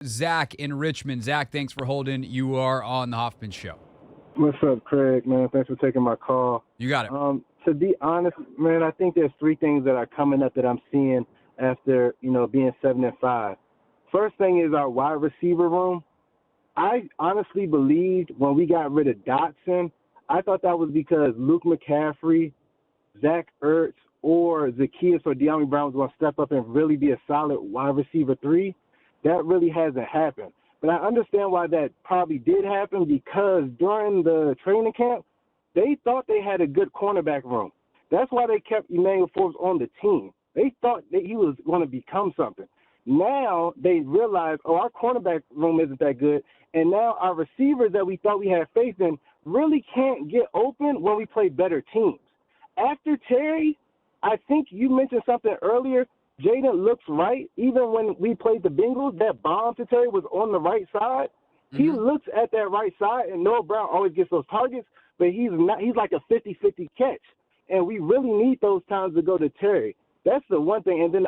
Zach in Richmond. Zach, thanks for holding. You are on the Hoffman Show. What's up, Craig, man? Thanks for taking my call. You got it. To be honest, man, I think there's three things that are coming up that I'm seeing after, being 7-5. First thing is our wide receiver room. I honestly believed when we got rid of Dotson, I thought that was because Luke McCaffrey, Zach Ertz, or Zacchaeus or De'Ami Brown was going to step up and really be a solid wide receiver 3. That really hasn't happened. But I understand why that probably did happen, because during the training camp, they thought they had a good cornerback room. That's why they kept Emmanuel Forbes on the team. They thought that he was going to become something. Now they realize, our cornerback room isn't that good, and now our receivers that we thought we had faith in really can't get open when we play better teams. After Terry, I think you mentioned something earlier, Jaden looks right. Even when we played the Bengals, that bomb to Terry was on the right side. Mm-hmm. He looks at that right side, and Noah Brown always gets those targets, but he's like a 50-50 catch. And we really need those times to go to Terry. That's the one thing. And then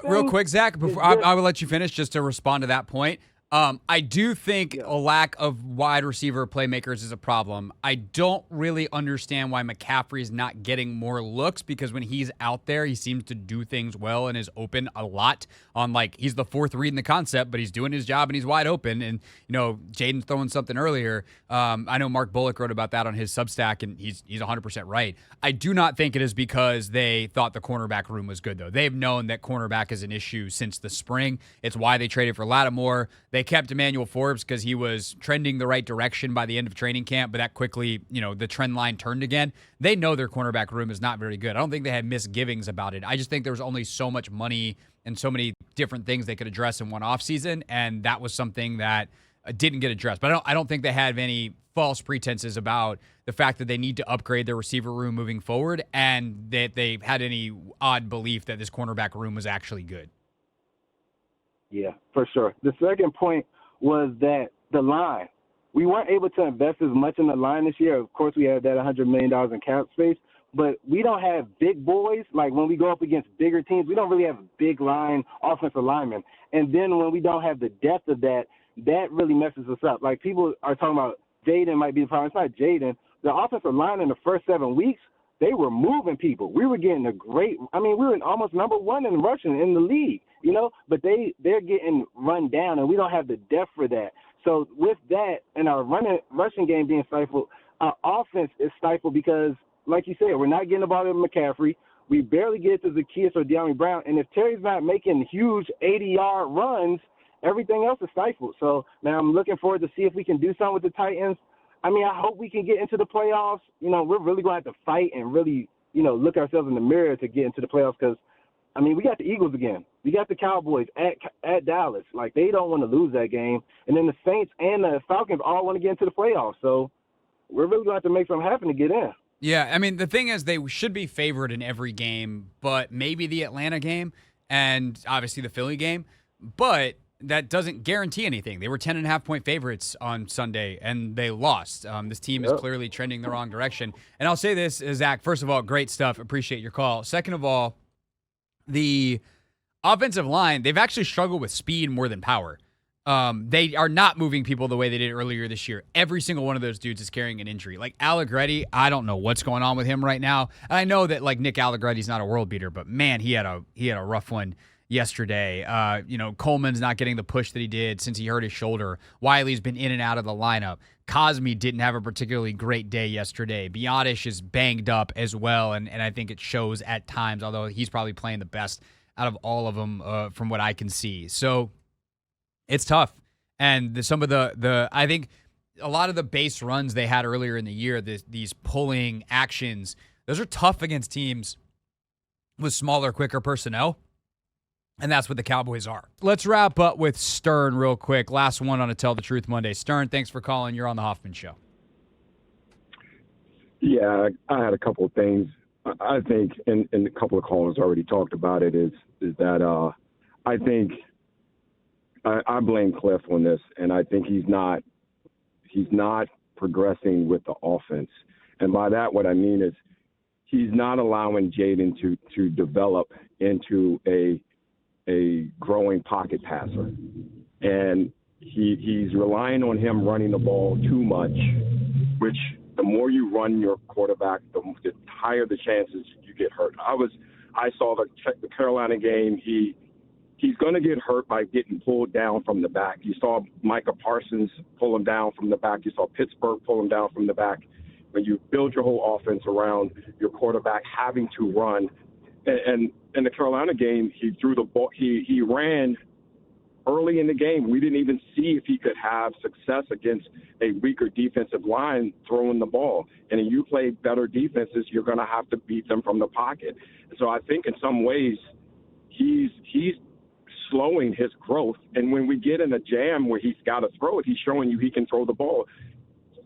real quick, Zach, before I will let you finish, just to respond to that point. I do think a lack of wide receiver playmakers is a problem. I don't really understand why McCaffrey is not getting more looks, because when he's out there, he seems to do things well and is open a lot on, he's the fourth read in the concept, but he's doing his job and he's wide open. And, Jaden's throwing something earlier. I know Mark Bullock wrote about that on his Substack, and he's 100% right. I do not think it is because they thought the cornerback room was good, though. They've known that cornerback is an issue since the spring. It's why they traded for Lattimore. They kept Emmanuel Forbes because he was trending the right direction by the end of training camp, but that quickly, the trend line turned again. They know their cornerback room is not very good. I don't think they had misgivings about it. I just think there was only so much money and so many different things they could address in one offseason, and that was something that didn't get addressed. But I don't think they had any false pretenses about the fact that they need to upgrade their receiver room moving forward, and that they had any odd belief that this cornerback room was actually good. Yeah, for sure. The second point was that the line. We weren't able to invest as much in the line this year. Of course, we had that $100 million in cap space, but we don't have big boys. Like when we go up against bigger teams, we don't really have big line offensive linemen. And then when we don't have the depth of that, that really messes us up. Like people are talking about Jaden might be the problem. It's not Jaden. The offensive line in the first 7 weeks, they were moving people. We were getting we were almost number one in rushing in the league, but they're getting run down, and we don't have the depth for that. So with that and our rushing game being stifled, our offense is stifled because, like you said, we're not getting the ball to McCaffrey. We barely get to Zacchaeus or De'Ami Brown. And if Terry's not making huge 80-yard runs, everything else is stifled. So now I'm looking forward to see if we can do something with the Titans. I hope we can get into the playoffs. We're really going to have to fight and really, look ourselves in the mirror to get into the playoffs because, we got the Eagles again. We got the Cowboys at Dallas. They don't want to lose that game. And then the Saints and the Falcons all want to get into the playoffs. So we're really going to have to make something happen to get in. Yeah, the thing is they should be favored in every game, but maybe the Atlanta game and obviously the Philly game. But that doesn't guarantee anything. They were 10.5-point favorites on Sunday, and they lost. This team is clearly trending the wrong direction. And I'll say this, Zach, first of all, great stuff. Appreciate your call. Second of all, the offensive line, they've actually struggled with speed more than power. They are not moving people the way they did earlier this year. Every single one of those dudes is carrying an injury. Allegretti, I don't know what's going on with him right now. And I know that, Nick Allegretti's not a world beater, but, man, he had a rough one yesterday. Coleman's not getting the push that he did since he hurt his shoulder. Wiley's been in and out of the lineup. Cosme didn't have a particularly great day yesterday. Biotish is banged up as well, and I think it shows at times, although he's probably playing the best out of all of them from what I can see. So it's tough. And some of I think a lot of the base runs they had earlier in the year, these pulling actions, those are tough against teams with smaller, quicker personnel. And that's what the Cowboys are. Let's wrap up with Stern real quick. Last one on a Tell the Truth Monday. Stern, thanks for calling. You're on the Hoffman Show. Yeah, I had a couple of things. I think, and a couple of callers already talked about it, is that I think I blame Kliff on this, and I think he's not progressing with the offense. And by that, what I mean is he's not allowing Jaden to develop into a growing pocket passer. and he's relying on him running the ball too much, which the more you run your quarterback, the higher the chances you get hurt. I saw the Carolina game. He's going to get hurt by getting pulled down from the back. You saw Micah Parsons pull him down from the back. You saw Pittsburgh pull him down from the back. When you build your whole offense around your quarterback having to run, and in the Carolina game, he threw the ball. He ran early in the game. We didn't even see if he could have success against a weaker defensive line throwing the ball. And if you play better defenses, you're going to have to beat them from the pocket. So I think in some ways he's slowing his growth. And when we get in a jam where he's got to throw it, he's showing you he can throw the ball.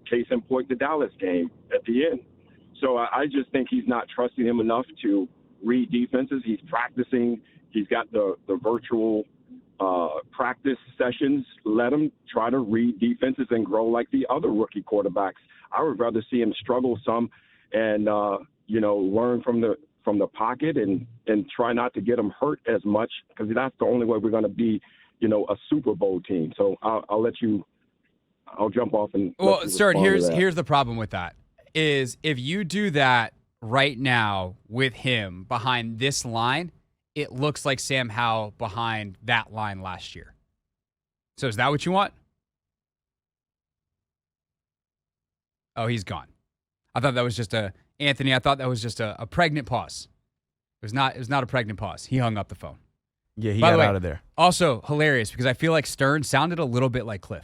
Case in point, the Dallas game at the end. So I just think he's not trusting him enough to read defenses. He's practicing. He's got the virtual practice sessions. Let him try to read defenses and grow like the other rookie quarterbacks. I would rather see him struggle some and learn from the pocket and try not to get him hurt as much, because that's the only way we're going to be a Super Bowl team. So I'll jump off and Stern, here's the problem with that is if you do that right now with him behind this line, it looks like Sam Howell behind that line last year. So is that what you want? Oh, he's gone. I thought that was just a pregnant pause. It was not a pregnant pause. He hung up the phone. Yeah, he got out of there. Also hilarious because I feel like Stern sounded a little bit like Kliff.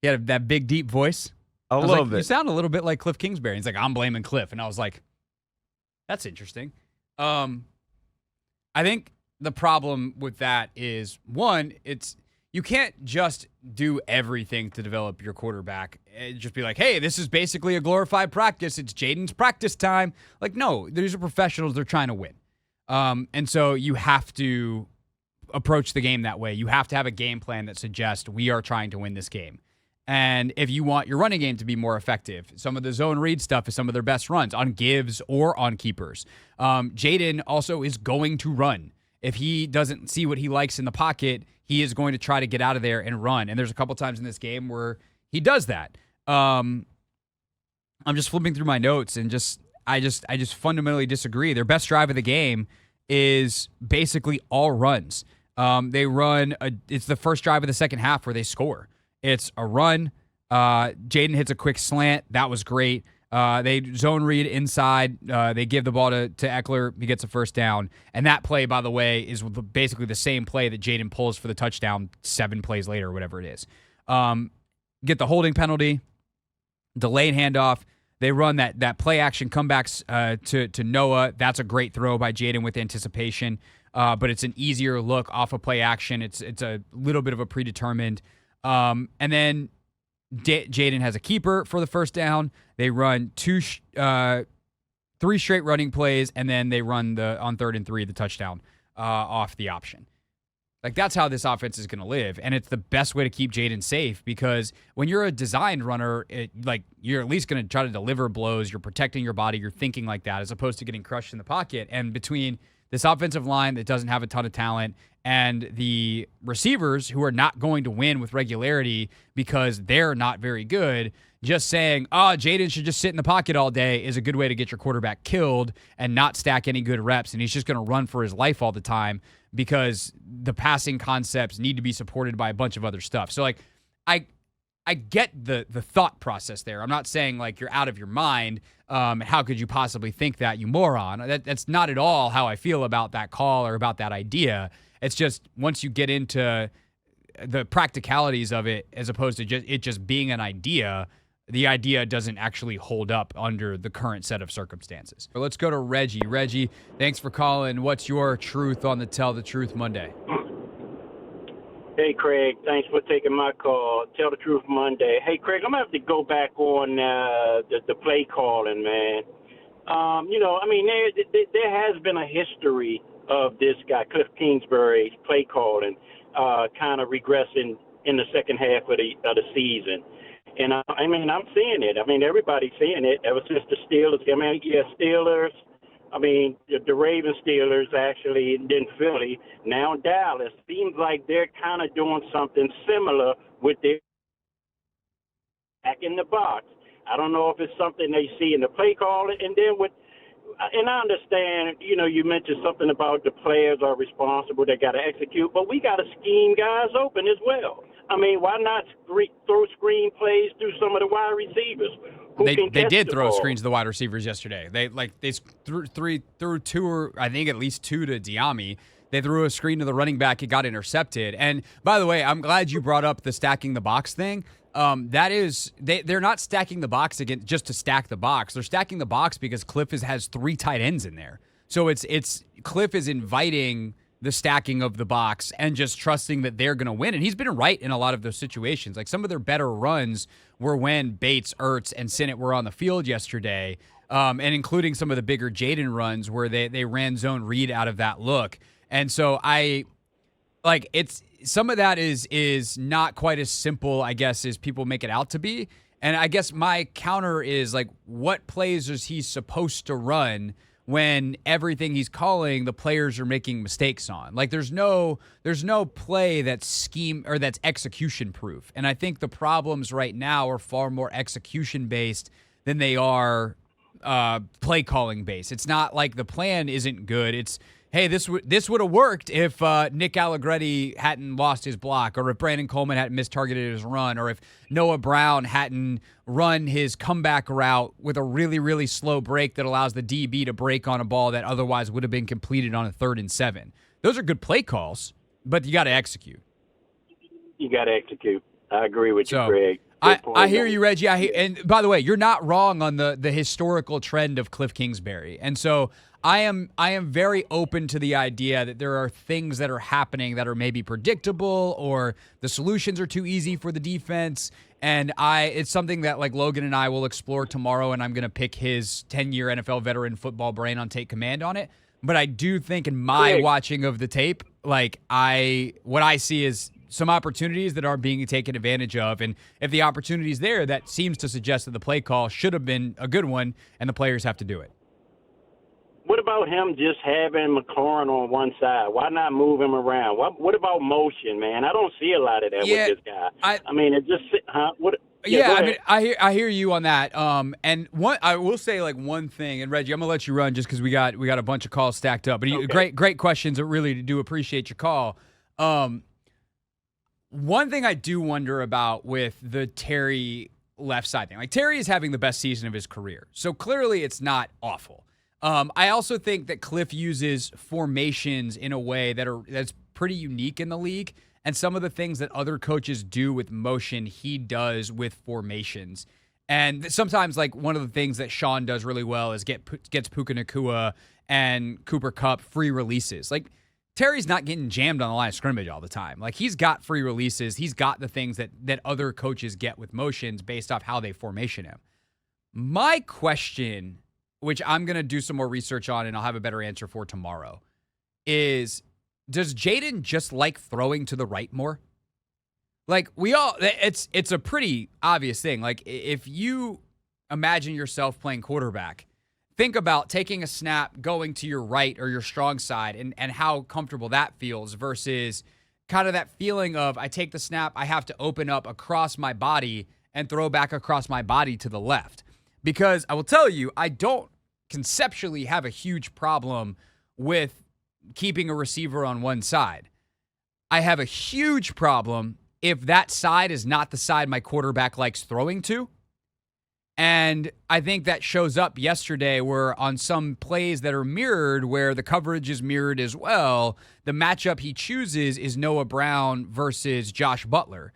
He had that big, deep voice. A little bit. You sound a little bit like Kliff Kingsbury. He's like, I'm blaming Kliff. And I was like, that's interesting. I think the problem with that is, one, you can't just do everything to develop your quarterback. Just be like, hey, this is basically a glorified practice. It's Jaden's practice time. Like, no, these are professionals. They're trying to win. And so you have to approach the game that way. You have to have a game plan that suggests we are trying to win this game. And if you want your running game to be more effective, some of the zone read stuff is some of their best runs on gives or on keepers. Jaden also is going to run. If he doesn't see what he likes in the pocket, he is going to try to get out of there and run. And there's a couple times in this game where he does that. I'm just flipping through my notes and I just fundamentally disagree. Their best drive of the game is basically all runs. They run it's the first drive of the second half where they score. It's a run. Jaden hits a quick slant. That was great. They zone read inside. They give the ball to Eckler. He gets a first down. And that play, by the way, is basically the same play that Jaden pulls for the touchdown 7 plays later or whatever it is. Get the holding penalty, delayed handoff. They run that play action comebacks to Noah. That's a great throw by Jaden with anticipation. But it's an easier look off of play action. It's a little bit of a predetermined. And then Jaden has a keeper for the first down. They run 3 straight running plays, and then they run on 3rd and 3 the touchdown off the option. Like, that's how this offense is going to live, and it's the best way to keep Jaden safe, because when you're a designed runner, you're at least going to try to deliver blows. You're protecting your body. You're thinking like that, as opposed to getting crushed in the pocket. And between this offensive line that doesn't have a ton of talent and the receivers who are not going to win with regularity because they're not very good, just saying, Jaden should just sit in the pocket all day is a good way to get your quarterback killed and not stack any good reps. And he's just going to run for his life all the time because the passing concepts need to be supported by a bunch of other stuff. So, like, I get the thought process there. I'm not saying, like, you're out of your mind. How could you possibly think that, you moron? That's not at all how I feel about that call or about that idea. It's just once you get into the practicalities of it, as opposed to just being an idea, the idea doesn't actually hold up under the current set of circumstances. But let's go to Reggie. Reggie, thanks for calling. What's your truth on the Tell the Truth Monday? Hey, Craig. Thanks for taking my call. Tell the Truth Monday. Hey, Craig, I'm going to have to go back on the play calling, man. There has been a history of this guy, Kliff Kingsbury, play calling, kind of regressing in the second half of the season. And, I'm seeing it. Everybody's seeing it ever since the Steelers. Steelers, I mean, the Ravens, Steelers, actually, then Philly, now Dallas. Seems like they're kind of doing something similar with their back in the box. I don't know if it's something they see in the play call, and then and I understand, you mentioned something about the players are responsible, they got to execute, but we got to scheme guys open as well. I mean, why not throw screen plays through some of the wide receivers? They did throw screens to the wide receivers yesterday. They threw two, or I think at least two to Diami. They threw a screen to the running back. It got intercepted. And by the way, I'm glad you brought up the stacking the box thing. That is, they're not stacking the box again just to stack the box. They're stacking the box because Kliff has 3 tight ends in there. So it's Kliff is inviting the stacking of the box and just trusting that they're going to win. And he's been right in a lot of those situations. Like some of their better runs were when Bates, Ertz, and Sinnott were on the field yesterday, and including some of the bigger Jaden runs where they ran zone read out of that look. And so some of that is not quite as simple, I guess, as people make it out to be. And I guess my counter is like, what plays is he supposed to run when everything he's calling the players are making mistakes on? Like there's no play that's scheme or that's execution proof. And I think the problems right now are far more execution based than they are play calling based. It's not like the plan isn't good. It's, hey, this would have worked if Nick Allegretti hadn't lost his block, or if Brandon Coleman hadn't mistargeted his run, or if Noah Brown hadn't run his comeback route with a really, really slow break that allows the DB to break on a ball that otherwise would have been completed on a 3rd and 7. Those are good play calls, but you got to execute. You got to execute. I agree with you, Greg. I hear you, Reggie. And by the way, you're not wrong on the historical trend of Kliff Kingsbury. And so I am very open to the idea that there are things that are happening that are maybe predictable, or the solutions are too easy for the defense. And it's something that like Logan and I will explore tomorrow, and I'm going to pick his 10-year NFL veteran football brain on Take Command on it. But I do think in my watching of the tape, like what I see is some opportunities that aren't being taken advantage of. And if the opportunity is there, that seems to suggest that the play call should have been a good one, and the players have to do it. What about him just having McLaurin on one side? Why not move him around? What about motion, man? I don't see a lot of that with this guy. I mean, it just what? Yeah, I mean, I hear you on that. And I will say like one thing, and Reggie, I'm gonna let you run just because we got a bunch of calls stacked up. But great questions. I really do appreciate your call. One thing I do wonder about with the Terry left side thing, like Terry is having the best season of his career, so clearly it's not awful. I also think that Kliff uses formations in a way that's pretty unique in the league, and some of the things that other coaches do with motion, he does with formations. And sometimes, like one of the things that Sean does really well is gets Puka Nacua and Cooper Kupp free releases. Like Terry's not getting jammed on the line of scrimmage all the time. Like he's got free releases. He's got the things that other coaches get with motions based off how they formation him. My question, which I'm going to do some more research on and I'll have a better answer for tomorrow, is does Jaden just like throwing to the right more? Like it's a pretty obvious thing. Like if you imagine yourself playing quarterback, think about taking a snap, going to your right or your strong side and how comfortable that feels versus kind of that feeling of I take the snap, I have to open up across my body and throw back across my body to the left. Because I will tell you, I don't conceptually have a huge problem with keeping a receiver on one side. I have a huge problem if that side is not the side my quarterback likes throwing to. And I think that shows up yesterday where on some plays that are mirrored, where the coverage is mirrored as well, the matchup he chooses is Noah Brown versus Josh Butler.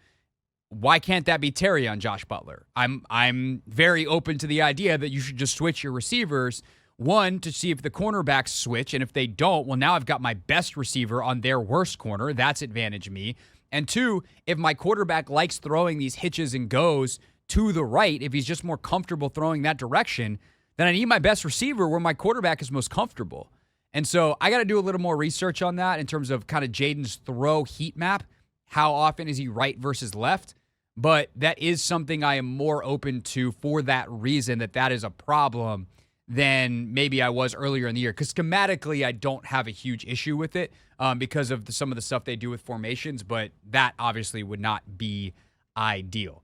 Why can't that be Terry on Josh Butler? I'm very open to the idea that you should just switch your receivers. One, to see if the cornerbacks switch, and if they don't, well, now I've got my best receiver on their worst corner. That's advantage me. And two, if my quarterback likes throwing these hitches and goes to the right, if he's just more comfortable throwing that direction, then I need my best receiver where my quarterback is most comfortable. And so I got to do a little more research on that in terms of kind of Jaden's throw heat map. How often is he right versus left? But that is something I am more open to for that reason, that is a problem than maybe I was earlier in the year. Because schematically, I don't have a huge issue with it because of some of the stuff they do with formations, but that obviously would not be ideal.